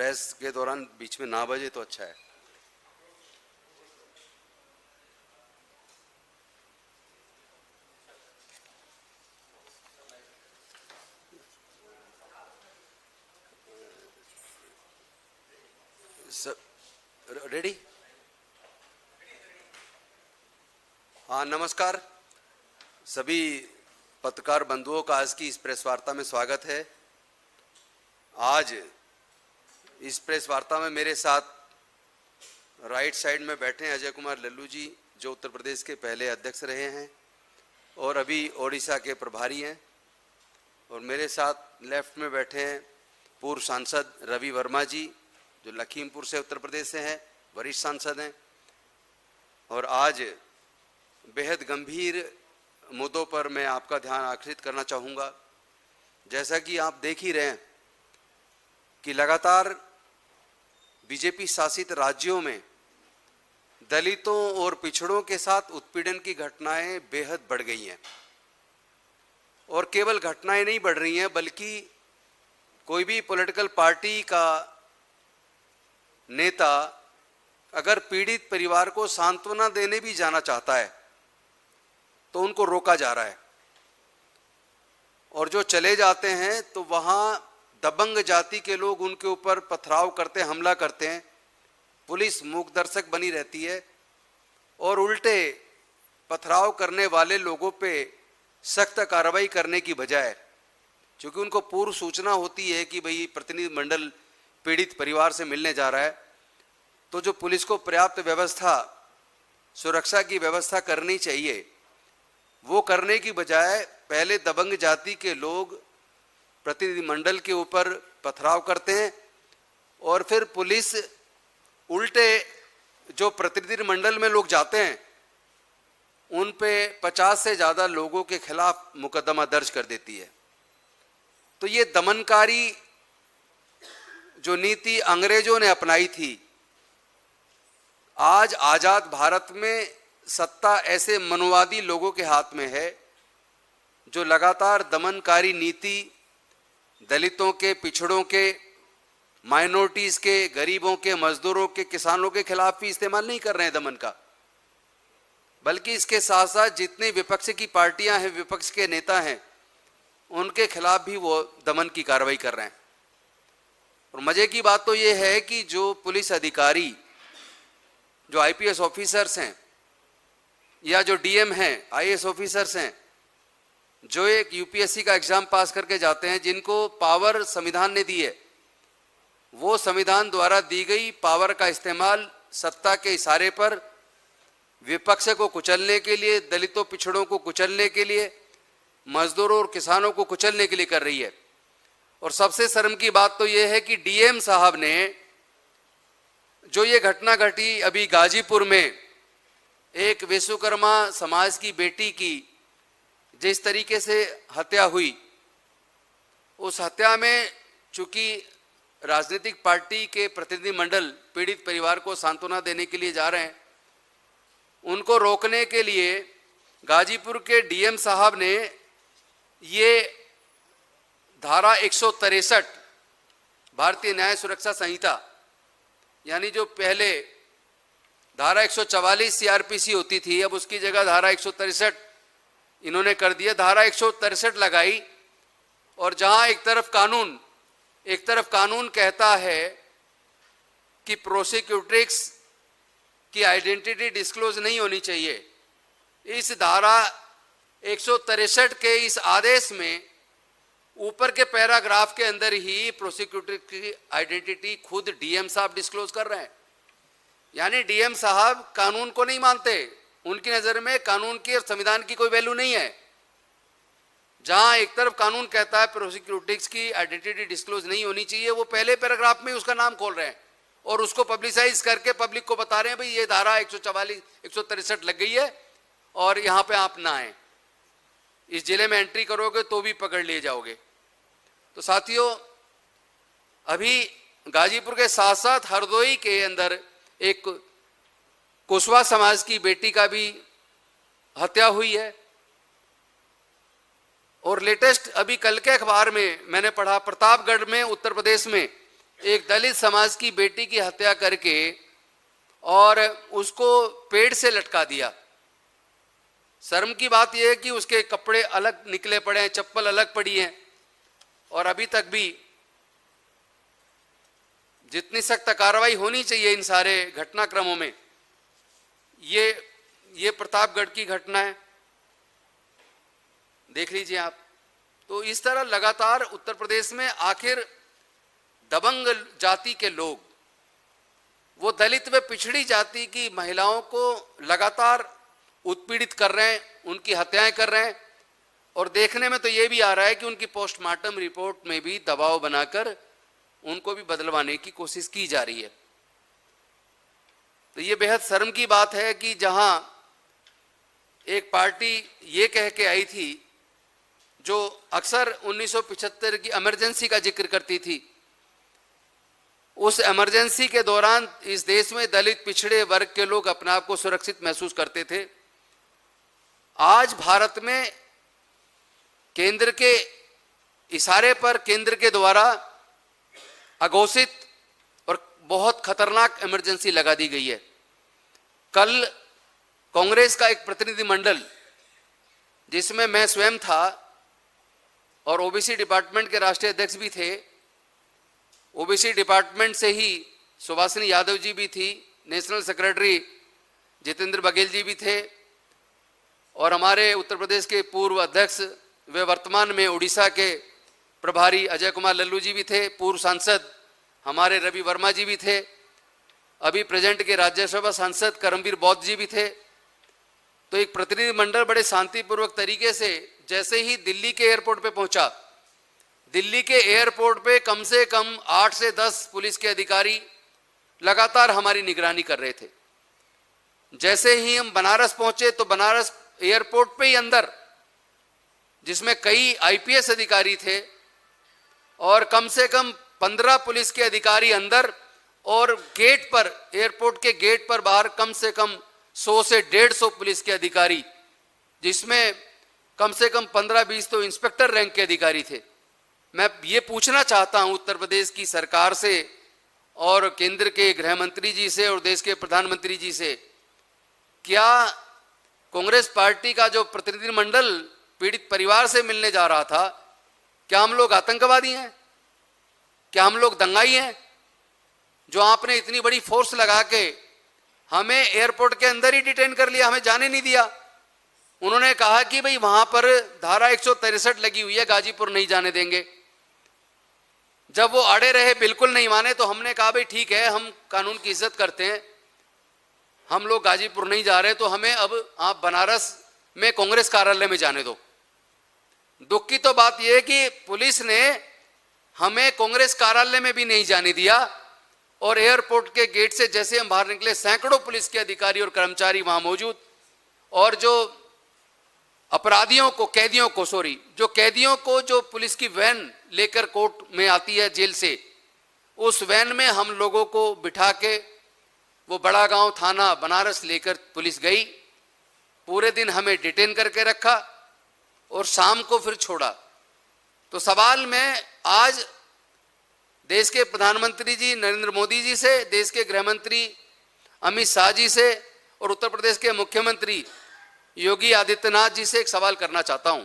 Press के दौरान बीच में ना बजे तो अच्छा है। रेडी? हाँ, नमस्कार सभी पत्रकार बंधुओं का आज की इस प्रेस वार्ता में स्वागत है। आज इस प्रेस वार्ता में मेरे साथ राइट साइड में बैठे हैं अजय कुमार लल्लू जी, जो उत्तर प्रदेश के पहले अध्यक्ष रहे हैं और अभी ओडिशा के प्रभारी हैं, और मेरे साथ लेफ्ट में बैठे हैं पूर्व सांसद रवि वर्मा जी, जो लखीमपुर से उत्तर प्रदेश से हैं, वरिष्ठ सांसद हैं। और आज बेहद गंभीर मुद्दों पर मैं आपका ध्यान आकर्षित करना चाहूँगा। जैसा कि आप देख ही रहे हैं कि लगातार बीजेपी शासित राज्यों में दलितों और पिछड़ों के साथ उत्पीड़न की घटनाएं बेहद बढ़ गई हैं, और केवल घटनाएं नहीं बढ़ रही हैं बल्कि कोई भी पॉलिटिकल पार्टी का नेता अगर पीड़ित परिवार को सांत्वना देने भी जाना चाहता है तो उनको रोका जा रहा है, और जो चले जाते हैं तो वहां दबंग जाति के लोग उनके ऊपर पथराव करते, हमला करते हैं। पुलिस मूक दर्शक बनी रहती है और उल्टे पथराव करने वाले लोगों पे सख्त कार्रवाई करने की बजाय, क्योंकि उनको पूर्व सूचना होती है कि भाई प्रतिनिधि मंडल पीड़ित परिवार से मिलने जा रहा है, तो जो पुलिस को पर्याप्त व्यवस्था, सुरक्षा की व्यवस्था करनी चाहिए, वो करने की बजाय पहले दबंग जाति के लोग प्रतिनिधि मंडल के ऊपर पथराव करते हैं और फिर पुलिस उल्टे जो प्रतिनिधि मंडल में लोग जाते हैं उन पे 50 से ज़्यादा लोगों के खिलाफ मुकदमा दर्ज कर देती है। तो ये दमनकारी जो नीति अंग्रेजों ने अपनाई थी, आज आजाद भारत में सत्ता ऐसे मनोवादी लोगों के हाथ में है जो लगातार दमनकारी नीति दलितों के, पिछड़ों के, माइनॉरिटीज के, गरीबों के, मजदूरों के, किसानों के खिलाफ भी इस्तेमाल नहीं कर रहे हैं दमन का, बल्कि इसके साथ साथ जितने विपक्ष की पार्टियां हैं, विपक्ष के नेता हैं, उनके खिलाफ भी वो दमन की कार्रवाई कर रहे हैं। और मजे की बात तो ये है कि जो पुलिस अधिकारी, जो आईपीएस ऑफिसर्स हैं या जो डीएम हैं, आईएएस ऑफिसर्स हैं, जो एक यूपीएससी का एग्जाम पास करके जाते हैं, जिनको पावर संविधान ने दी है, वो संविधान द्वारा दी गई पावर का इस्तेमाल सत्ता के इशारे पर विपक्ष को कुचलने के लिए, दलितों पिछड़ों को कुचलने के लिए, मजदूरों और किसानों को कुचलने के लिए कर रही है। और सबसे शर्म की बात तो ये है कि डीएम साहब ने जो ये घटना घटी अभी गाजीपुर में, एक विश्वकर्मा समाज की बेटी की जिस तरीके से हत्या हुई, उस हत्या में चूंकि राजनीतिक पार्टी के प्रतिनिधि मंडल पीड़ित परिवार को सांत्वना देने के लिए जा रहे हैं, उनको रोकने के लिए गाजीपुर के डीएम साहब ने ये धारा 163 भारतीय न्याय सुरक्षा संहिता, यानी जो पहले धारा 144 सीआरपीसी होती थी, अब उसकी जगह धारा 163 इन्होंने कर दिया। धारा 163 लगाई, और जहां एक तरफ कानून कहता है कि प्रोसिक्यूट्रिक्स की आइडेंटिटी डिस्क्लोज नहीं होनी चाहिए, इस धारा 163 के इस आदेश में ऊपर के पैराग्राफ के अंदर ही प्रोसिक्यूटर की आइडेंटिटी खुद डीएम साहब डिस्क्लोज कर रहे हैं। यानी डीएम साहब कानून को नहीं मानते, उनकी नजर में कानून की और संविधान की कोई वैल्यू नहीं है। जहां एक तरफ कानून कहता है प्रोसिक्यूटिक्स की आइडेंटिटी डिस्क्लोज नहीं होनी चाहिए, वो पहले पैराग्राफ में उसका नाम खोल रहे हैं और उसको पब्लिसाइज करके पब्लिक को बता रहे हैं भाई ये धारा 144 163 लग गई है और यहां पे आप ना आए, इस जिले में एंट्री करोगे तो भी पकड़ लिए जाओगे। तो साथियों, अभी गाजीपुर के साथ साथ हरदोई के अंदर एक कुशवाहा समाज की बेटी का भी हत्या हुई है। और लेटेस्ट अभी कल के अखबार में मैंने पढ़ा, प्रतापगढ़ में उत्तर प्रदेश में एक दलित समाज की बेटी की हत्या करके और उसको पेड़ से लटका दिया। शर्म की बात यह है कि उसके कपड़े अलग निकले पड़े हैं, चप्पल अलग पड़ी है, और अभी तक भी जितनी सख्त कार्रवाई होनी चाहिए इन सारे घटनाक्रमों में, ये प्रतापगढ़ की घटना है, देख लीजिए आप। तो इस तरह लगातार उत्तर प्रदेश में आखिर दबंग जाति के लोग, वो दलित व पिछड़ी जाति की महिलाओं को लगातार उत्पीड़ित कर रहे हैं, उनकी हत्याएं कर रहे हैं, और देखने में तो ये भी आ रहा है कि उनकी पोस्टमार्टम रिपोर्ट में भी दबाव बनाकर उनको भी बदलवाने की कोशिश की जा रही है। तो ये बेहद शर्म की बात है कि जहां एक पार्टी ये कह के आई थी, जो अक्सर 1975 की इमरजेंसी का जिक्र करती थी, उस इमरजेंसी के दौरान इस देश में दलित पिछड़े वर्ग के लोग अपने आप को सुरक्षित महसूस करते थे। आज भारत में केंद्र के इशारे पर, केंद्र के द्वारा अघोषित और बहुत खतरनाक इमरजेंसी लगा दी गई है। कल कांग्रेस का एक प्रतिनिधिमंडल, जिसमें मैं स्वयं था और ओबीसी डिपार्टमेंट के राष्ट्रीय अध्यक्ष भी थे, ओबीसी डिपार्टमेंट से ही सुभाषिनी यादव जी भी थी, नेशनल सेक्रेटरी जितेंद्र बघेल जी भी थे, और हमारे उत्तर प्रदेश के पूर्व अध्यक्ष वे वर्तमान में उड़ीसा के प्रभारी अजय कुमार लल्लू जी भी थे, पूर्व सांसद हमारे रवि वर्मा जी भी थे, अभी प्रेजेंट के राज्यसभा सांसद करमवीर बौद्ध जी भी थे। तो एक प्रतिनिधिमंडल बड़े शांतिपूर्वक तरीके से जैसे ही दिल्ली के एयरपोर्ट पे पहुंचा, दिल्ली के एयरपोर्ट पे कम से कम 8 से 10 पुलिस के अधिकारी लगातार हमारी निगरानी कर रहे थे। जैसे ही हम बनारस पहुंचे तो बनारस एयरपोर्ट पे ही अंदर, जिसमें कई आईपीएस अधिकारी थे और कम से कम 15 पुलिस के अधिकारी अंदर, और गेट पर, एयरपोर्ट के गेट पर बाहर कम से कम 100 से 150 पुलिस के अधिकारी, जिसमें कम से कम 15-20 तो इंस्पेक्टर रैंक के अधिकारी थे। मैं ये पूछना चाहता हूं उत्तर प्रदेश की सरकार से और केंद्र के गृह मंत्री जी से और देश के प्रधानमंत्री जी से, क्या कांग्रेस पार्टी का जो प्रतिनिधिमंडल पीड़ित परिवार से मिलने जा रहा था, क्या हम लोग आतंकवादी हैं? क्या हम लोग दंगाई हैं? जो आपने इतनी बड़ी फोर्स लगा के हमें एयरपोर्ट के अंदर ही डिटेन कर लिया, हमें जाने नहीं दिया। उन्होंने कहा कि भाई वहां पर धारा 163 लगी हुई है, गाजीपुर नहीं जाने देंगे। जब वो अड़े रहे, बिल्कुल नहीं माने, तो हमने कहा भाई ठीक है, हम कानून की इज्जत करते हैं, हम लोग गाजीपुर नहीं जा रहे, तो हमें अब आप बनारस में कांग्रेस कार्यालय में जाने दो। दुख की तो बात यह है कि पुलिस ने हमें कांग्रेस कार्यालय में भी नहीं जाने दिया, और एयरपोर्ट के गेट से जैसे हम बाहर निकले, सैकड़ों पुलिस के अधिकारी और कर्मचारी वहां मौजूद, और जो अपराधियों को, कैदियों को, जो कैदियों को जो पुलिस की वैन लेकर कोर्ट में आती है जेल से, उस वैन में हम लोगों को बिठा के वो बड़ा गांव थाना बनारस लेकर पुलिस गई। पूरे दिन हमें डिटेन करके रखा और शाम को फिर छोड़ा। तो सवाल मैं आज देश के प्रधानमंत्री जी नरेंद्र मोदी जी से, देश के गृह मंत्री अमित शाह जी से और उत्तर प्रदेश के मुख्यमंत्री योगी आदित्यनाथ जी से एक सवाल करना चाहता हूं।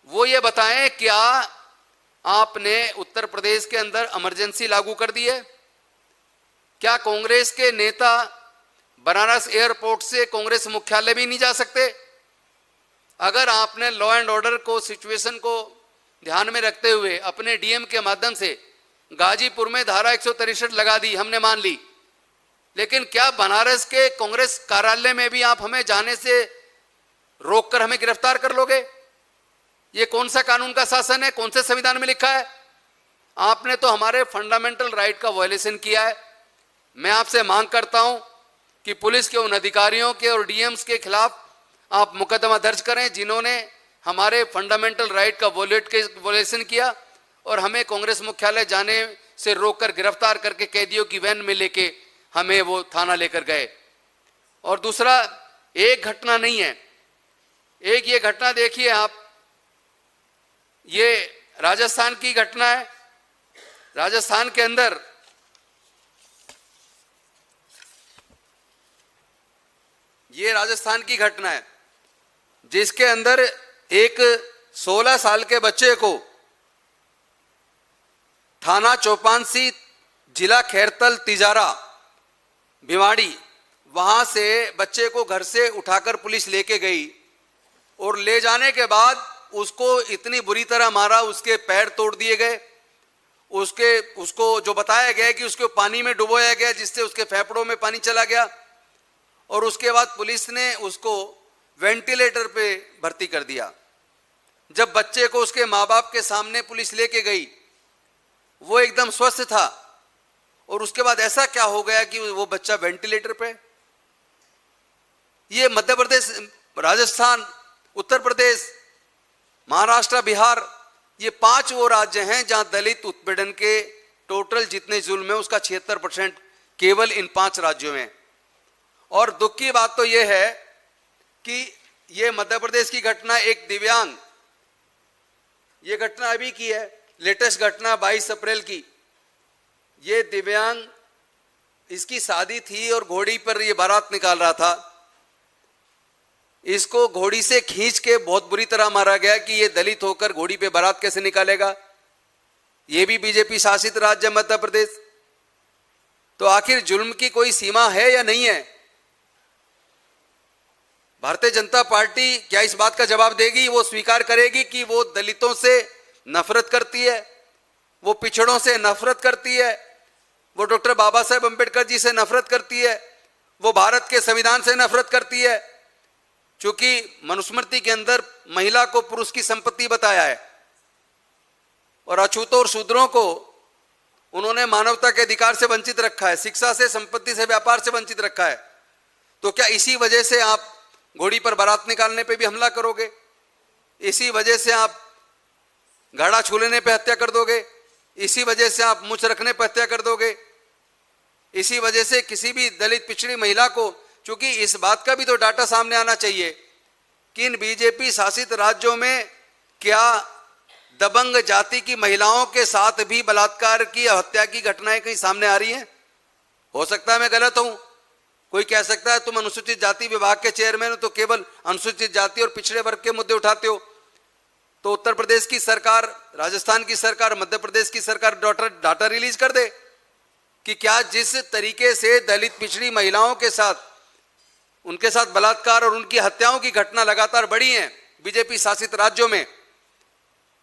वो ये बताएं, क्या आपने उत्तर प्रदेश के अंदर इमरजेंसी लागू कर दी है? क्या कांग्रेस के नेता बनारस एयरपोर्ट से कांग्रेस मुख्यालय भी नहीं जा सकते? अगर आपने लॉ एंड ऑर्डर को, सिचुएशन को ध्यान में रखते हुए अपने डीएम के माध्यम से गाजीपुर में धारा 163 लगा दी, हमने मान ली, लेकिन क्या बनारस के कांग्रेस कार्यालय में भी आप हमें जाने से रोककर हमें गिरफ्तार कर लोगे? ये कौन सा कानून का शासन है? कौन से संविधान में लिखा है? आपने तो हमारे फंडामेंटल राइट का वायलेशन किया है। मैं आपसे मांग करता हूं कि पुलिस के उन अधिकारियों के और डीएम्स के खिलाफ आप मुकदमा दर्ज करें जिन्होंने हमारे फंडामेंटल राइट का वायलेशन किया और हमें कांग्रेस मुख्यालय जाने से रोककर गिरफ्तार करके कैदियों की वैन में लेके हमें वो थाना लेकर गए। और दूसरा, एक घटना नहीं है, एक ये घटना देखिए आप, ये राजस्थान की घटना है। राजस्थान के अंदर ये राजस्थान की घटना है जिसके अंदर एक 16 साल के बच्चे को थाना चौपासी, जिला खैरतल, तिजारा, भिवाड़ी, वहां से बच्चे को घर से उठाकर पुलिस लेके गई और ले जाने के बाद उसको इतनी बुरी तरह मारा, उसके पैर तोड़ दिए गए, उसको जो बताया गया कि उसको पानी में डुबोया गया जिससे उसके फेफड़ों में पानी चला गया और उसके बाद पुलिस ने उसको वेंटिलेटर पे भर्ती कर दिया। जब बच्चे को उसके माँ बाप के सामने पुलिस लेके गई, वो एकदम स्वस्थ था और उसके बाद ऐसा क्या हो गया कि वो बच्चा वेंटिलेटर पे। ये मध्य प्रदेश, राजस्थान, उत्तर प्रदेश, महाराष्ट्र, बिहार, ये 5 वो राज्य हैं जहां दलित उत्पीड़न के टोटल जितने जुल्म है उसका 76% केवल इन 5 राज्यों में। और दुख की बात तो यह है कि ये मध्य प्रदेश की घटना एक दिव्यांग, ये घटना अभी की है, लेटेस्ट घटना 22 अप्रैल की। ये दिव्यांग, इसकी शादी थी और घोड़ी पर ये बारात निकाल रहा था। इसको घोड़ी से खींच के बहुत बुरी तरह मारा गया कि ये दलित होकर घोड़ी पे बारात कैसे निकालेगा। ये भी बीजेपी शासित राज्य मध्य प्रदेश। तो आखिर जुल्म की कोई सीमा है या नहीं है? भारतीय जनता पार्टी क्या इस बात का जवाब देगी? वो स्वीकार करेगी कि वो दलितों से नफरत करती है, वो पिछड़ों से नफरत करती है, वो डॉक्टर बाबा साहेब अंबेडकर जी से नफरत करती है, वो भारत के संविधान से नफरत करती है, क्योंकि मनुस्मृति के अंदर महिला को पुरुष की संपत्ति बताया है और अछूतों और शूद्रों को उन्होंने मानवता के अधिकार से वंचित रखा है, शिक्षा से, संपत्ति से, व्यापार से वंचित रखा है। तो क्या इसी वजह से आप घोड़ी पर बारात निकालने पे भी हमला करोगे? इसी वजह से आप घड़ा छू लेने पे हत्या कर दोगे? इसी वजह से आप मुछ रखने पे हत्या कर दोगे? इसी वजह से किसी भी दलित पिछड़ी महिला को, क्योंकि इस बात का भी तो डाटा सामने आना चाहिए कि इन बीजेपी शासित राज्यों में क्या दबंग जाति की महिलाओं के साथ भी बलात्कार की, हत्या की घटनाएं कहीं सामने आ रही हैं? हो सकता है मैं गलत हूं, कोई कह सकता है तुम अनुसूचित जाति विभाग के चेयरमैन हो तो केवल अनुसूचित जाति और पिछड़े वर्ग के मुद्दे उठाते हो। तो उत्तर प्रदेश की सरकार, राजस्थान की सरकार, मध्य प्रदेश की सरकार डाटा रिलीज कर दे कि क्या जिस तरीके से दलित पिछड़ी महिलाओं के साथ, उनके साथ बलात्कार और उनकी हत्याओं की घटना लगातार बढ़ी है बीजेपी शासित राज्यों में,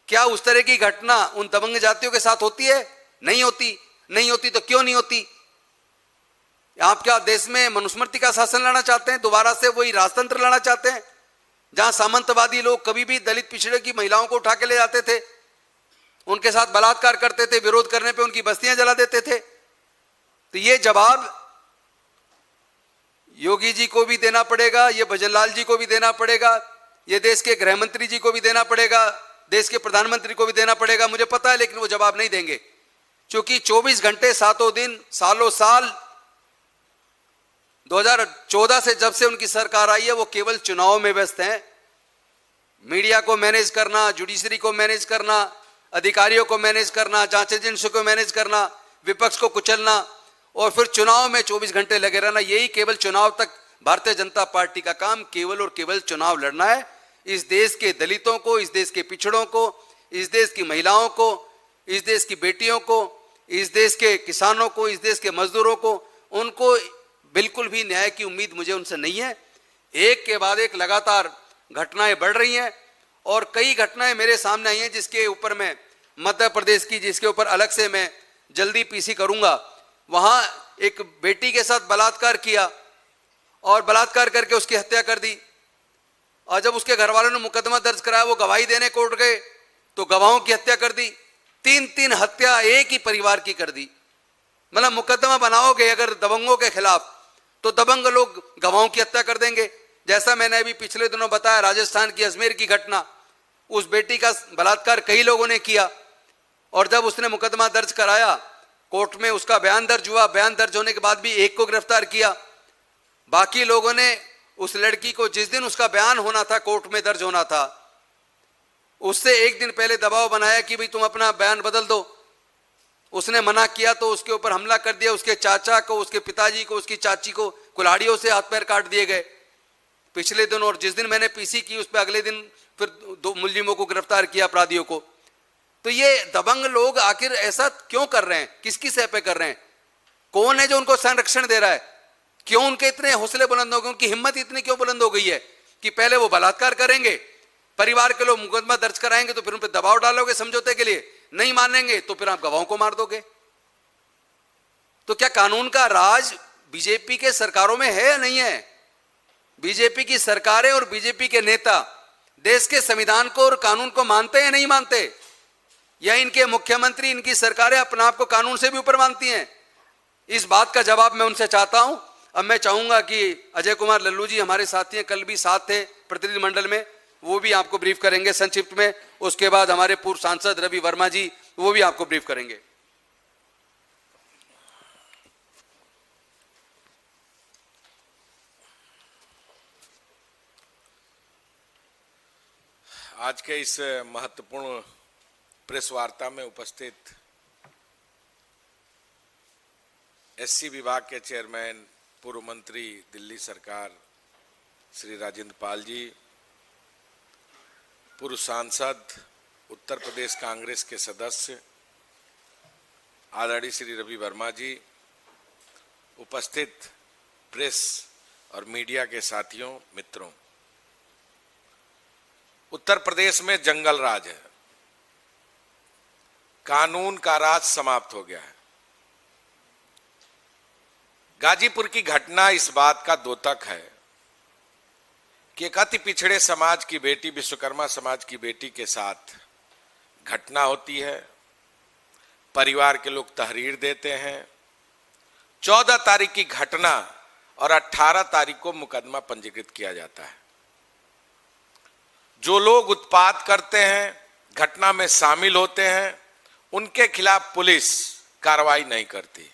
क्या उस तरह की घटना उन दबंग जातियों के साथ होती है? नहीं होती। नहीं होती तो क्यों नहीं होती? आप क्या देश में मनुस्मृति का शासन लाना चाहते हैं? दोबारा से वही राजतंत्र लाना चाहते हैं जहां सामंतवादी लोग कभी भी दलित पिछड़े की महिलाओं को उठा के ले जाते थे, उनके साथ बलात्कार करते थे, विरोध करने पे उनकी बस्तियां जला देते थे? तो ये जवाब योगी जी को भी देना पड़ेगा, ये भजनलाल जी को भी देना पड़ेगा, ये देश के गृह मंत्री जी को भी देना पड़ेगा, देश के प्रधानमंत्री को भी देना पड़ेगा। मुझे पता है, लेकिन वो जवाब नहीं देंगे क्योंकि 24 घंटे, सातों दिन, सालों साल 2014 से जब से उनकी सरकार आई है वो केवल चुनाव में व्यस्त हैं। मीडिया को मैनेज करना, जुडिशरी को मैनेज करना, अधिकारियों को मैनेज करना, जांच एजेंसी को मैनेज करना, विपक्ष को कुचलना और फिर चुनाव में 24 घंटे लगे रहना। यही केवल चुनाव तक भारतीय जनता पार्टी का काम केवल और केवल चुनाव लड़ना है। इस देश के दलितों को, इस देश के पिछड़ों को, इस देश की महिलाओं को, इस देश की बेटियों को, इस देश के किसानों को, इस देश के मजदूरों को, उनको बिल्कुल भी न्याय की उम्मीद मुझे उनसे नहीं है। एक के बाद एक लगातार घटनाएं बढ़ रही हैं और कई घटनाएं मेरे सामने आई हैं जिसके ऊपर मैं मध्य प्रदेश की, जिसके ऊपर अलग से मैं जल्दी पीसी करूंगा। वहां एक बेटी के साथ बलात्कार किया और बलात्कार करके उसकी हत्या कर दी और जब उसके घर वालों ने मुकदमा दर्ज कराया, वो गवाही देने कोर्ट गए तो गवाहों की हत्या कर दी। 3 हत्या एक ही परिवार की कर दी। मतलब मुकदमा बनाओगे अगर दबंगों के खिलाफ तो दबंग लोग गवाहों की हत्या कर देंगे। जैसा मैंने अभी पिछले दिनों बताया, राजस्थान की अजमेर की घटना, उस बेटी का बलात्कार कई लोगों ने किया और जब उसने मुकदमा दर्ज कराया, कोर्ट में उसका बयान दर्ज हुआ, बयान दर्ज होने के बाद भी एक को गिरफ्तार किया। बाकी लोगों ने उस लड़की को, जिस दिन उसका बयान होना था, कोर्ट में दर्ज होना था, उससे एक दिन पहले दबाव बनाया कि भाई तुम अपना बयान बदल दो। उसने मना किया तो उसके ऊपर हमला कर दिया, उसके चाचा को, उसके पिताजी को, उसकी चाची को कुल्हाड़ियों से हाथ पैर काट दिए गए पिछले दिन। और जिस दिन मैंने पीसी की उस पर अगले दिन फिर 2 मुलजिमों को गिरफ्तार किया, अपराधियों को। तो ये दबंग लोग आखिर ऐसा क्यों कर रहे हैं, किसकी सह पे कर रहे हैं? कौन है जो उनको संरक्षण दे रहा है? क्यों उनके इतने हौसले बुलंद हो गए, उनकी हिम्मत इतनी क्यों बुलंद हो गई है कि पहले वो बलात्कार करेंगे, परिवार के लोग मुकदमा दर्ज कराएंगे तो फिर उन पर दबाव डालोगे समझौते के लिए, नहीं मानेंगे तो फिर आप गवाहों को मार दोगे। तो क्या कानून का राज बीजेपी के सरकारों में है या नहीं है? बीजेपी की सरकारें और बीजेपी के नेता देश के संविधान को और कानून को मानते हैं या नहीं मानते? या इनके मुख्यमंत्री, इनकी सरकारें अपने आप को कानून से भी ऊपर मानती हैं? इस बात का जवाब मैं उनसे चाहता हूं। अब मैं चाहूंगा कि अजय कुमार लल्लू जी हमारे साथी हैं, कल भी साथ थे प्रतिनिधिमंडल में, वो भी आपको ब्रीफ करेंगे संक्षिप्त में। उसके बाद हमारे पूर्व सांसद रवि वर्मा जी, वो भी आपको ब्रीफ करेंगे। आज के इस महत्वपूर्ण प्रेस वार्ता में उपस्थित एससी विभाग के चेयरमैन, पूर्व मंत्री दिल्ली सरकार श्री राजेंद्र पाल जी, पूर्व सांसद उत्तर प्रदेश कांग्रेस के सदस्य आदरणीय श्री रवि वर्मा जी, उपस्थित प्रेस और मीडिया के साथियों, मित्रों, उत्तर प्रदेश में जंगल राज है, कानून का राज समाप्त हो गया है। गाजीपुर की घटना इस बात का द्योतक है कि एक अति पिछड़े समाज की बेटी, विश्वकर्मा समाज की बेटी के साथ घटना होती है, परिवार के लोग तहरीर देते हैं। 14 तारीख की घटना और 18 तारीख को मुकदमा पंजीकृत किया जाता है। जो लोग उत्पात करते हैं, घटना में शामिल होते हैं, उनके खिलाफ पुलिस कार्रवाई नहीं करती।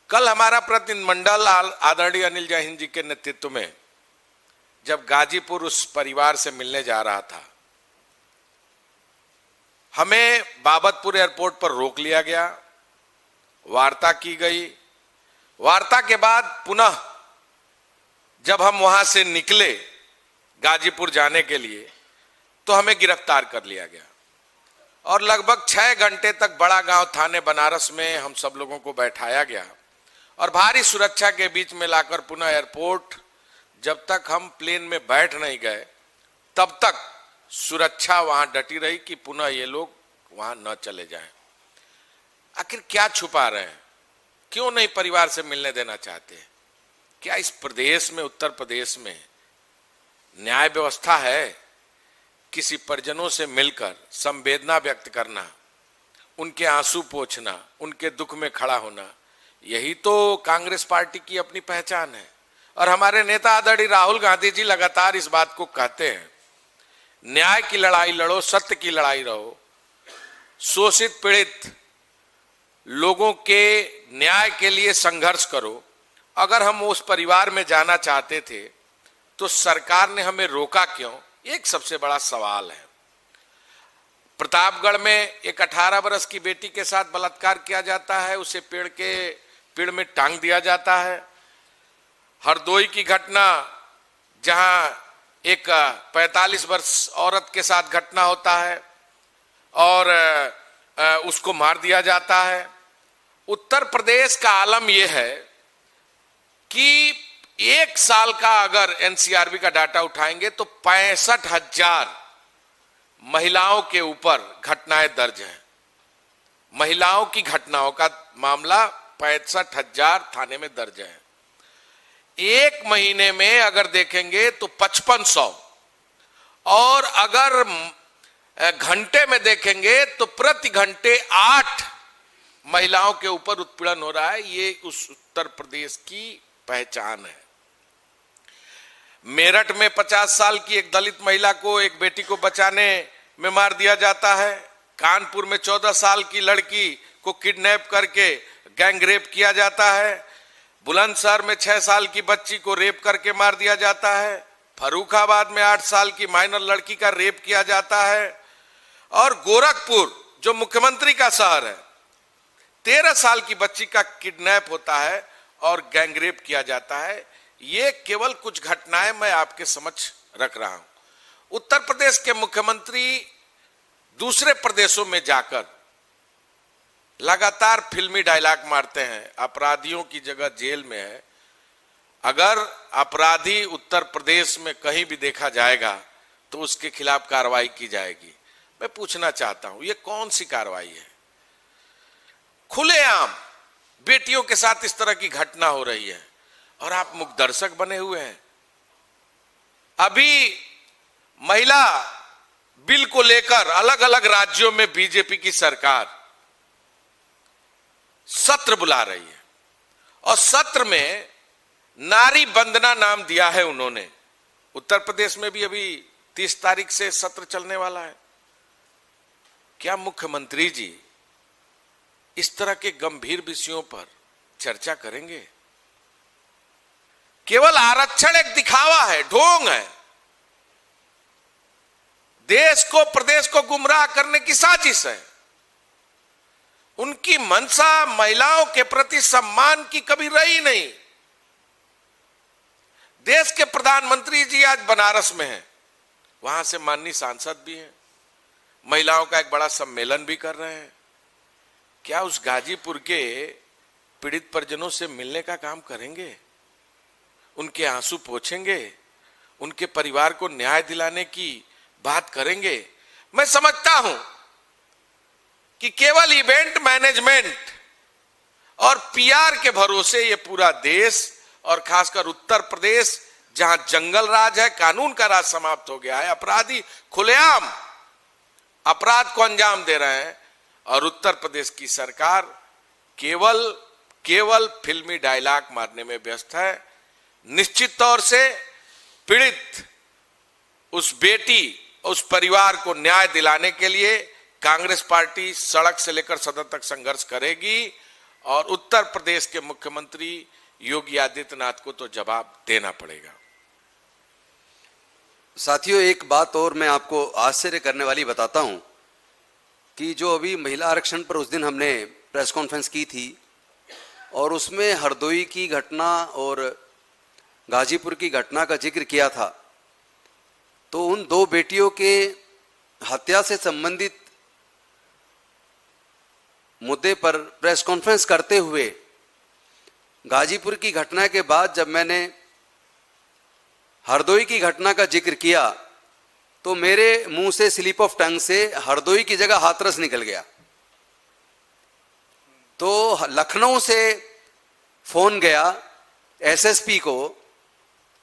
कल हमारा प्रतिनिधिमंडल आदरणीय अनिल जैन जी के नेतृत्व में जब गाजीपुर उस परिवार से मिलने जा रहा था, हमें बाबतपुर एयरपोर्ट पर रोक लिया गया, वार्ता की गई। वार्ता के बाद पुनः जब हम वहां से निकले गाजीपुर जाने के लिए तो हमें गिरफ्तार कर लिया गया और लगभग 6 घंटे तक बड़ा गांव थाने बनारस में हम सब लोगों को बैठाया गया और भारी सुरक्षा के बीच में लाकर पुनः एयरपोर्ट, जब तक हम प्लेन में बैठ नहीं गए तब तक सुरक्षा वहां डटी रही कि पुनः ये लोग वहां न चले जाएं। आखिर क्या छुपा रहे हैं? क्यों नहीं परिवार से मिलने देना चाहते? क्या इस प्रदेश में, उत्तर प्रदेश में न्याय व्यवस्था है? किसी परिजनों से मिलकर संवेदना व्यक्त करना, उनके आंसू पोंछना, उनके दुख में खड़ा होना, यही तो कांग्रेस पार्टी की अपनी पहचान है। और हमारे नेता आदरणीय राहुल गांधी जी लगातार इस बात को कहते हैं, न्याय की लड़ाई लड़ो, सत्य की लड़ाई रहो, शोषित पीड़ित लोगों के न्याय के लिए संघर्ष करो। अगर हम उस परिवार में जाना चाहते थे तो सरकार ने हमें रोका क्यों? एक सबसे बड़ा सवाल है। प्रतापगढ़ में एक 18 वर्ष की बेटी के साथ बलात्कार किया जाता है, उसे पेड़ में टांग दिया जाता है। हरदोई की घटना जहां एक 45 वर्ष औरत के साथ घटना होता है और उसको मार दिया जाता है। उत्तर प्रदेश का आलम यह है कि 1 साल का अगर एनसीआरबी का डाटा उठाएंगे तो 65,000 महिलाओं के ऊपर घटनाएं दर्ज हैं। महिलाओं की घटनाओं का मामला 65,000 थाने में दर्ज है। 1 महीने में अगर देखेंगे तो 5500 और अगर घंटे में देखेंगे तो प्रति घंटे 8 महिलाओं के ऊपर उत्पीड़न हो रहा है। ये उस उत्तर प्रदेश की पहचान है। मेरठ में 50 साल की एक दलित महिला को, एक बेटी को बचाने में मार दिया जाता है। कानपुर में 14 साल की लड़की को किडनैप करके गैंग रेप किया जाता है। बुलंदशहर में 6 साल की बच्ची को रेप करके मार दिया जाता है। फर्रुखाबाद में 8 साल की माइनर लड़की का रेप किया जाता है। और गोरखपुर जो मुख्यमंत्री का शहर है, 13 साल की बच्ची का किडनैप होता है और गैंगरेप किया जाता है। ये केवल कुछ घटनाएं मैं आपके समक्ष रख रहा हूं। उत्तर प्रदेश के मुख्यमंत्री दूसरे प्रदेशों में जाकर लगातार फिल्मी डायलॉग मारते हैं, अपराधियों की जगह जेल में है। अगर अपराधी उत्तर प्रदेश में कहीं भी देखा जाएगा तो उसके खिलाफ कार्रवाई की जाएगी। मैं पूछना चाहता हूं, ये कौन सी कार्रवाई है? खुलेआम बेटियों के साथ इस तरह की घटना हो रही है और आप मुख्य दर्शक बने हुए हैं। अभी महिला बिल को लेकर अलग अलग राज्यों में बीजेपी की सरकार सत्र बुला रही है और सत्र में नारी वंदना नाम दिया है उन्होंने। उत्तर प्रदेश में भी अभी 30 तारीख से सत्र चलने वाला है। क्या मुख्यमंत्री जी इस तरह के गंभीर विषयों पर चर्चा करेंगे? केवल आरक्षण एक दिखावा है, ढोंग है, देश को प्रदेश को गुमराह करने की साजिश है। उनकी मंशा महिलाओं के प्रति सम्मान की कभी रही नहीं। देश के प्रधानमंत्री जी आज बनारस में हैं, वहां से माननीय सांसद भी हैं, महिलाओं का एक बड़ा सम्मेलन भी कर रहे हैं। क्या उस गाजीपुर के पीड़ित परिजनों से मिलने का काम करेंगे? उनके आंसू पोंछेंगे? उनके परिवार को न्याय दिलाने की बात करेंगे? मैं समझता हूं कि केवल इवेंट मैनेजमेंट और पीआर के भरोसे ये पूरा देश और खासकर उत्तर प्रदेश, जहां जंगल राज है, कानून का राज समाप्त हो गया है, अपराधी खुलेआम अपराध को अंजाम दे रहे हैं और उत्तर प्रदेश की सरकार केवल फिल्मी डायलॉग मारने में व्यस्त है। निश्चित तौर से पीड़ित उस बेटी, उस परिवार को न्याय दिलाने के लिए कांग्रेस पार्टी सड़क से लेकर सदन तक संघर्ष करेगी और उत्तर प्रदेश के मुख्यमंत्री योगी आदित्यनाथ को तो जवाब देना पड़ेगा। साथियों, एक बात और मैं आपको आश्चर्य करने वाली बताता हूं कि जो अभी महिला आरक्षण पर उस दिन हमने प्रेस कॉन्फ्रेंस की थी और उसमें हरदोई की घटना और गाजीपुर की घटना का जिक्र किया था, तो उन दो बेटियों के हत्या से संबंधित मुद्दे पर प्रेस कॉन्फ्रेंस करते हुए गाजीपुर की घटना के बाद जब मैंने हरदोई की घटना का जिक्र किया तो मेरे मुंह से स्लिप ऑफ टंग से हरदोई की जगह हाथरस निकल गया। तो लखनऊ से फोन गया एसएसपी को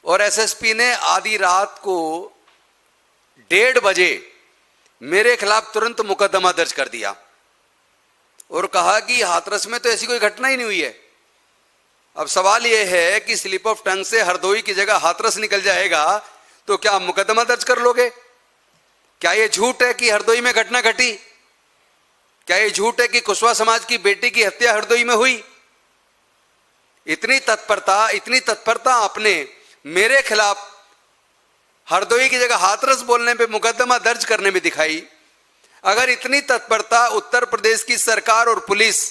और एसएसपी ने आधी रात को 1:30 बजे मेरे खिलाफ तुरंत मुकदमा दर्ज कर दिया और कहा कि हाथरस में तो ऐसी कोई घटना ही नहीं हुई है। अब सवाल यह है कि स्लिप ऑफ टंग से हरदोई की जगह हाथरस निकल जाएगा तो क्या मुकदमा दर्ज कर लोगे? क्या यह झूठ है कि हरदोई में घटना घटी? क्या यह झूठ है कि कुशवाहा समाज की बेटी की हत्या हरदोई में हुई? इतनी तत्परता आपने मेरे खिलाफ हरदोई की जगह हाथरस बोलने पे मुकदमा दर्ज करने में दिखाई। अगर इतनी तत्परता उत्तर प्रदेश की सरकार और पुलिस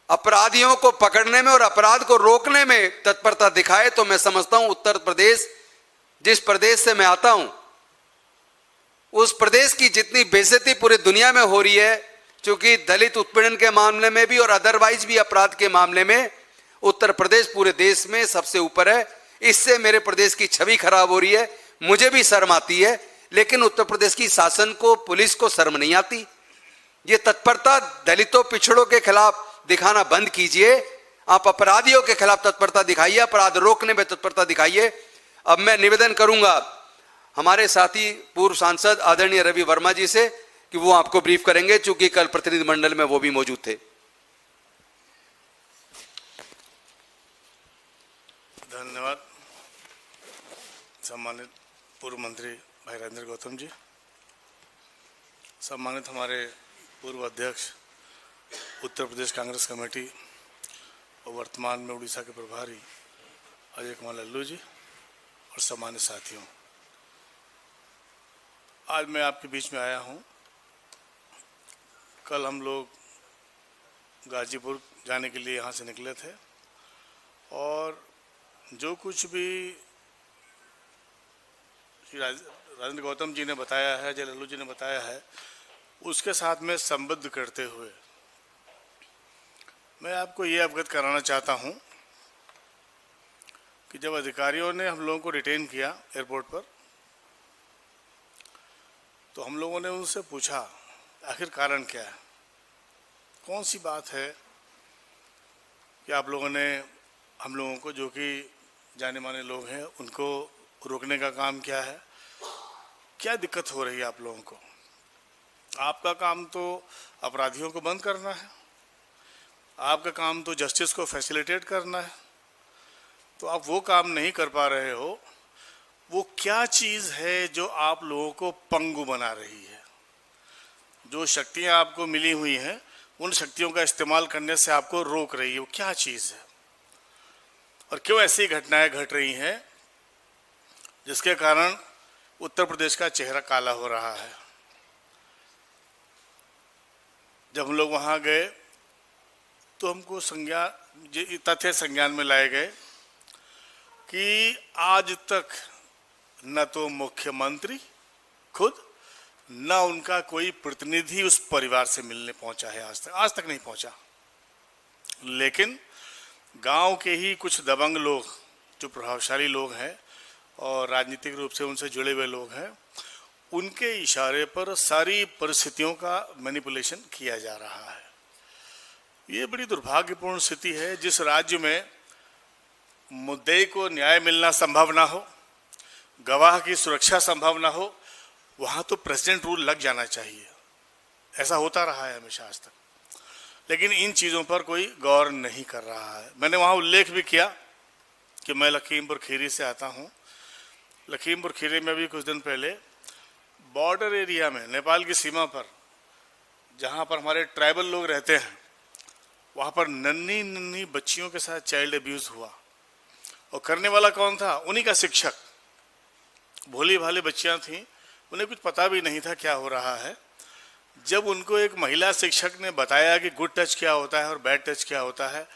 अपराधियों को पकड़ने में और अपराध को रोकने में तत्परता दिखाए तो मैं समझता हूं उत्तर प्रदेश, जिस प्रदेश से मैं आता हूं, उस प्रदेश की जितनी बेइज्जती पूरी दुनिया में हो रही है, क्योंकि दलित उत्पीड़न के मामले में भी और अदरवाइज भी अपराध के मामले में उत्तर प्रदेश पूरे देश में सबसे ऊपर है। इससे मेरे प्रदेश की छवि खराब हो रही है, मुझे भी शर्म आती है, लेकिन उत्तर प्रदेश की शासन को, पुलिस को शर्म नहीं आती। ये तत्परता दलितों, पिछड़ों के खिलाफ दिखाना बंद कीजिए। आप अपराधियों के खिलाफ तत्परता दिखाइए, अपराध रोकने में तत्परता दिखाइए। अब मैं निवेदन करूंगा हमारे साथी पूर्व सांसद आदरणीय रवि वर्मा जी से कि वो आपको ब्रीफ करेंगे, चूंकि कल प्रतिनिधिमंडल में वो भी मौजूद थे। धन्यवाद। सम्मानित पूर्व मंत्री भाई राजेंद्र गौतम जी, सम्मानित हमारे पूर्व अध्यक्ष उत्तर प्रदेश कांग्रेस कमेटी और वर्तमान में उड़ीसा के प्रभारी अजय कुमार लल्लू जी और सम्मानित साथियों, आज मैं आपके बीच में आया हूं। कल हम लोग गाजीपुर जाने के लिए यहाँ से निकले थे और जो कुछ भी राजेंद्र गौतम जी ने बताया है, अजय लल्लू जी ने बताया है, उसके साथ में संबद्ध करते हुए मैं आपको ये अवगत कराना चाहता हूँ कि जब अधिकारियों ने हम लोगों को डिटेन किया एयरपोर्ट पर, तो हम लोगों ने उनसे पूछा आखिर कारण क्या है, कौन सी बात है कि आप लोगों ने हम लोगों को, जो कि जाने माने लोग हैं, उनको रोकने का काम क्या है, क्या दिक्कत हो रही है आप लोगों को। आपका काम तो अपराधियों को बंद करना है, आपका काम तो जस्टिस को फैसिलिटेट करना है, तो आप वो काम नहीं कर पा रहे हो। वो क्या चीज़ है जो आप लोगों को पंगु बना रही है? जो शक्तियां आपको मिली हुई हैं, उन शक्तियों का इस्तेमाल करने से आपको रोक रही है, वो क्या चीज़ है? और क्यों ऐसी घटनाएं घट रही हैं जिसके कारण उत्तर प्रदेश का चेहरा काला हो रहा है? जब हम लोग वहाँ गए तो हमको तथ्य संज्ञान में लाए गए कि आज तक न तो मुख्यमंत्री खुद, न उनका कोई प्रतिनिधि उस परिवार से मिलने पहुंचा है, आज तक नहीं पहुंचा। लेकिन गांव के ही कुछ दबंग लोग, जो प्रभावशाली लोग हैं और राजनीतिक रूप से उनसे जुड़े हुए लोग हैं, उनके इशारे पर सारी परिस्थितियों का मैनिपुलेशन किया जा रहा है। ये बड़ी दुर्भाग्यपूर्ण स्थिति है। जिस राज्य में मुद्दे को न्याय मिलना संभव ना हो, गवाह की सुरक्षा संभव ना हो, वहां तो प्रेसिडेंट रूल लग जाना चाहिए। ऐसा होता रहा है हमेशा आज तक, लेकिन इन चीज़ों पर कोई गौर नहीं कर रहा है। मैंने वहाँ उल्लेख भी किया कि मैं लखीमपुर खीरी से आता हूँ। लखीमपुर खीरी में भी कुछ दिन पहले बॉर्डर एरिया में, नेपाल की सीमा पर, जहाँ पर हमारे ट्राइबल लोग रहते हैं, वहाँ पर नन्ही नन्ही बच्चियों के साथ चाइल्ड अब्यूज़ हुआ। और करने वाला कौन था? उन्हीं का शिक्षक। भोली भाली बच्चियाँ थीं, उन्हें कुछ पता भी नहीं था क्या हो रहा है। जब उनको एक महिला शिक्षक ने बताया कि गुड टच क्या होता है और बैड टच क्या होता है,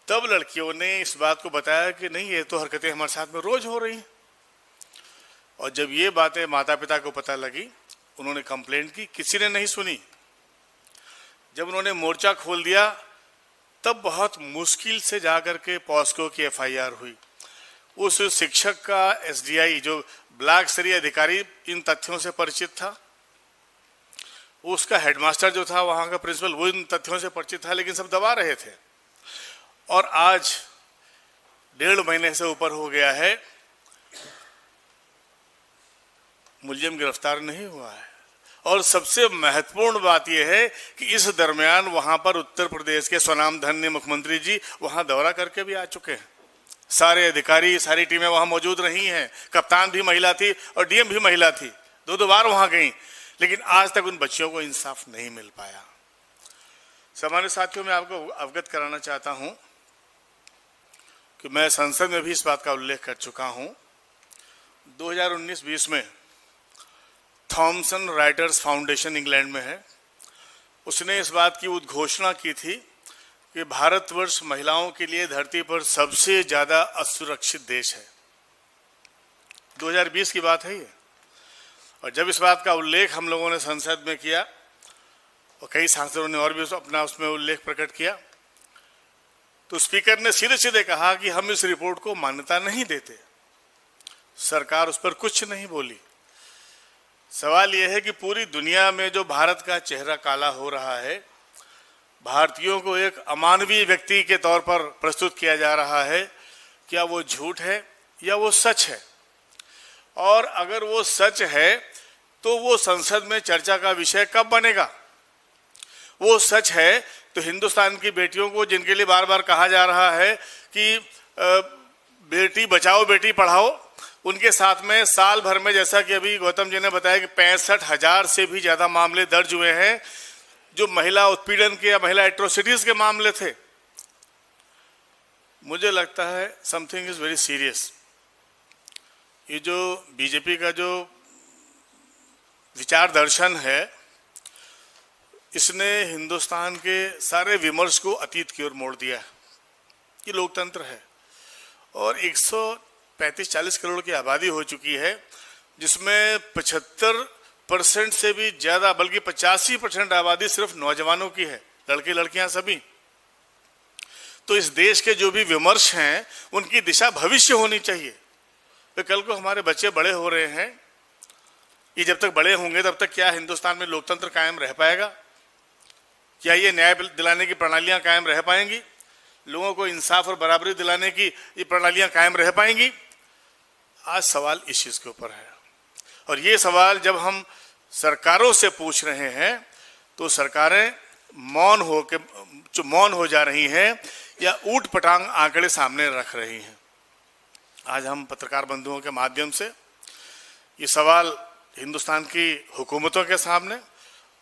तब लड़कियों ने इस बात को बताया कि नहीं, ये तो हरकतें हमारे साथ में रोज हो रही हैं। और जब ये बातें माता पिता को पता लगी, उन्होंने कंप्लेंट की, किसी ने नहीं सुनी। जब उन्होंने मोर्चा खोल दिया, तब बहुत मुश्किल से जाकर के पॉस्को की एफआईआर हुई। उस शिक्षक का एसडीआई, जो ब्लॉक स्तरीय अधिकारी, इन तथ्यों से परिचित था। उसका हेडमास्टर जो था, वहां का प्रिंसिपल, वो इन तथ्यों से परिचित था, लेकिन सब दबा रहे थे। और आज 1.5 महीने से ऊपर हो गया है, मुलजिम गिरफ्तार नहीं हुआ है। और सबसे महत्वपूर्ण बात यह है कि इस दरमियान वहां पर उत्तर प्रदेश के स्वनामधन्य मुख्यमंत्री जी वहां दौरा करके भी आ चुके हैं। सारे अधिकारी, सारी टीमें वहां मौजूद रही हैं। कप्तान भी महिला थी और डीएम भी महिला थी, 2 बार वहां गई, लेकिन आज तक उन बच्चियों को इंसाफ नहीं मिल पाया। सामान्य साथियों, मैं आपको अवगत कराना चाहता हूं कि मैं संसद में भी इस बात का उल्लेख कर चुका हूं। 2019-20 में थॉमसन राइटर्स फाउंडेशन इंग्लैंड में है, उसने इस बात की उद्घोषणा की थी कि भारतवर्ष महिलाओं के लिए धरती पर सबसे ज्यादा असुरक्षित देश है। 2020 की बात है ये। और जब इस बात का उल्लेख हम लोगों ने संसद में किया, और कई सांसदों ने और भी अपना उसमें उल्लेख प्रकट किया, तो स्पीकर ने सीधे सीधे कहा कि हम इस रिपोर्ट को मान्यता नहीं देते। सरकार उस पर कुछ नहीं बोली। सवाल यह है कि पूरी दुनिया में जो भारत का चेहरा काला हो रहा है, भारतीयों को एक अमानवीय व्यक्ति के तौर पर प्रस्तुत किया जा रहा है, क्या वो झूठ है या वो सच है? और अगर वो सच है तो वो संसद में चर्चा का विषय कब बनेगा? वो सच है तो हिंदुस्तान की बेटियों को, जिनके लिए बार बार कहा जा रहा है कि बेटी बचाओ बेटी पढ़ाओ, उनके साथ में साल भर में, जैसा कि अभी गौतम जी ने बताया, कि 65,000 से भी ज्यादा मामले दर्ज हुए हैं जो महिला उत्पीड़न के या महिला एट्रोसिटीज के मामले थे। मुझे लगता है समथिंग इज वेरी सीरियस। ये जो बीजेपी का जो विचार दर्शन है, इसने हिंदुस्तान के सारे विमर्श को अतीत की ओर मोड़ दिया है। ये लोकतंत्र है और 135-40 करोड़ की आबादी हो चुकी है, जिसमें 75% से भी ज्यादा बल्कि 85% आबादी सिर्फ नौजवानों की है, लड़के लड़कियां सभी। तो इस देश के जो भी विमर्श हैं उनकी दिशा भविष्य होनी चाहिए। तो कल को हमारे बच्चे बड़े हो रहे हैं, ये जब तक बड़े होंगे तब तक क्या हिंदुस्तान में लोकतंत्र कायम रह पाएगा? क्या ये न्याय दिलाने की प्रणालियां कायम रह पाएंगी? लोगों को इंसाफ और बराबरी दिलाने की ये प्रणालियां कायम रह पाएंगी? आज सवाल इस चीज के ऊपर है। और ये सवाल जब हम सरकारों से पूछ रहे हैं तो सरकारें मौन हो जा रही हैं या ऊट पटांग आंकड़े सामने रख रही हैं। आज हम पत्रकार बंधुओं के माध्यम से ये सवाल हिंदुस्तान की हुकूमतों के सामने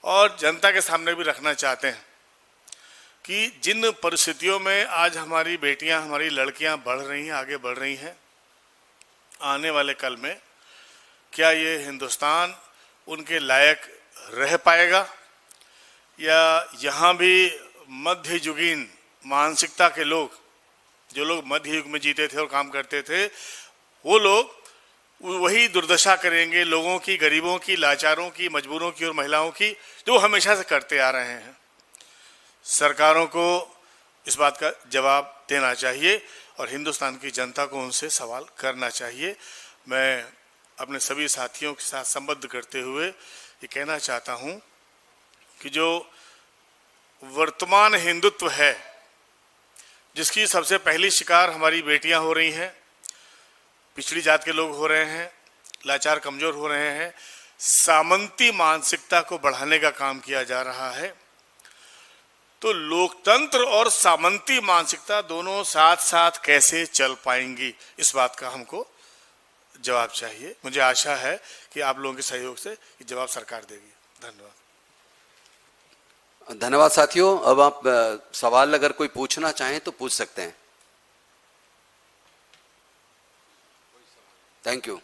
और जनता के सामने भी रखना चाहते हैं कि जिन परिस्थितियों में आज हमारी बेटियां, हमारी लड़कियां बढ़ रही हैं, आगे बढ़ रही हैं, आने वाले कल में क्या ये हिंदुस्तान उनके लायक रह पाएगा या यहाँ भी मध्ययुगीन मानसिकता के लोग, जो लोग मध्य युग में जीते थे और काम करते थे, वो लोग वही दुर्दशा करेंगे लोगों की, गरीबों की, लाचारों की, मजबूरों की और महिलाओं की, जो हमेशा से करते आ रहे हैं। सरकारों को इस बात का जवाब देना चाहिए और हिंदुस्तान की जनता को उनसे सवाल करना चाहिए। मैं अपने सभी साथियों के साथ संबद्ध करते हुए ये कहना चाहता हूं कि जो वर्तमान हिंदुत्व है, जिसकी सबसे पहली शिकार हमारी बेटियां हो रही हैं, पिछड़ी जात के लोग हो रहे हैं, लाचार कमजोर हो रहे हैं, सामंती मानसिकता को बढ़ाने का काम किया जा रहा है। तो लोकतंत्र और सामंती मानसिकता दोनों साथ साथ कैसे चल पाएंगी, इस बात का हमको जवाब चाहिए। मुझे आशा है कि आप लोगों के सहयोग से ये जवाब सरकार देगी। धन्यवाद। धन्यवाद साथियों। अब आप सवाल अगर कोई पूछना चाहें तो पूछ सकते हैं। Thank you.